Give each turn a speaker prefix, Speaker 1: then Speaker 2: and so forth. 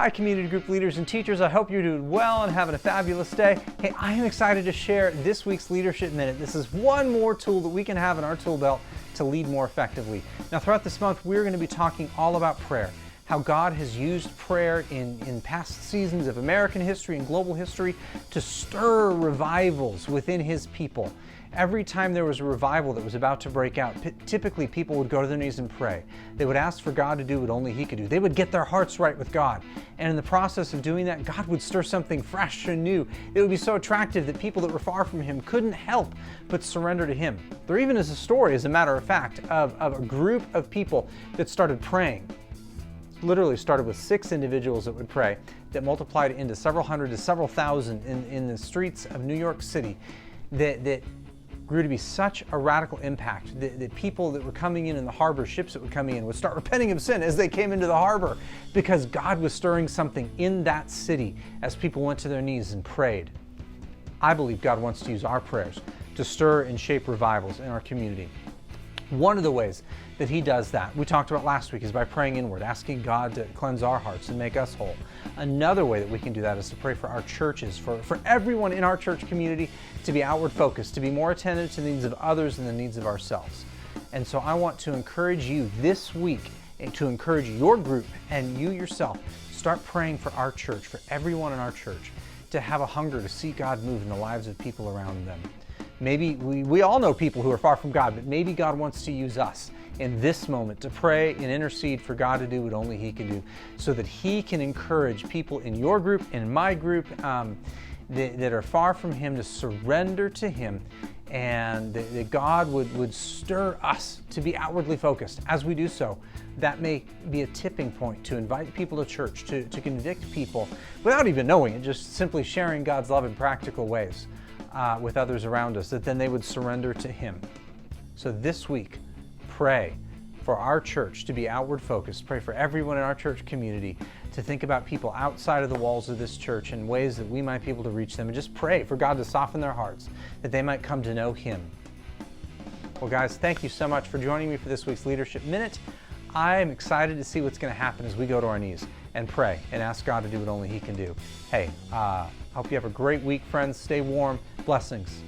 Speaker 1: Hi, community group leaders and teachers. I hope you're doing well and having a fabulous day. Hey, I am excited to share this week's Leadership Minute. This is one more tool that we can have in our tool belt to lead more effectively. Now, throughout this month, we're going to be talking all about prayer, how God has used prayer in past seasons of American history and global history to stir revivals within His people. Every time there was a revival that was about to break out, typically people would go to their knees and pray. They would ask for God to do what only He could do. They would get their hearts right with God. And in the process of doing that, God would stir something fresh and new. It would be so attractive that people that were far from Him couldn't help but surrender to Him. There even is a story, as a matter of fact, of a group of people that started praying. Literally started with 6 individuals that would pray, that multiplied into several hundred to several thousand in the streets of New York City, that grew to be such a radical impact that people that were coming in the harbor, ships that were coming in, would start repenting of sin as they came into the harbor, because God was stirring something in that city as people went to their knees and prayed. I believe God wants to use our prayers to stir and shape revivals in our community. One of the ways that He does that, we talked about last week, is by praying inward, asking God to cleanse our hearts and make us whole. Another way that we can do that is to pray for our churches, for everyone in our church community to be outward focused, to be more attentive to the needs of others and the needs of ourselves. And so I want to encourage you this week, to encourage your group and you yourself, start praying for our church, for everyone in our church, to have a hunger to see God move in the lives of people around them. Maybe we all know people who are far from God, but maybe God wants to use us in this moment to pray and intercede for God to do what only He can do, so that He can encourage people in your group, in my group, that are far from Him, to surrender to Him, and that God would stir us to be outwardly focused. As we do so, that may be a tipping point to invite people to church, to convict people without even knowing it, just simply sharing God's love in practical ways with others around us, that then they would surrender to Him. So this week, pray for our church to be outward focused. Pray for everyone in our church community to think about people outside of the walls of this church in ways that we might be able to reach them, and just pray for God to soften their hearts, that they might come to know Him. Well, guys, thank you so much for joining me for this week's Leadership Minute. I am excited to see what's going to happen as we go to our knees and pray and ask God to do what only He can do. Hey, hope you have a great week, friends. Stay warm. Blessings.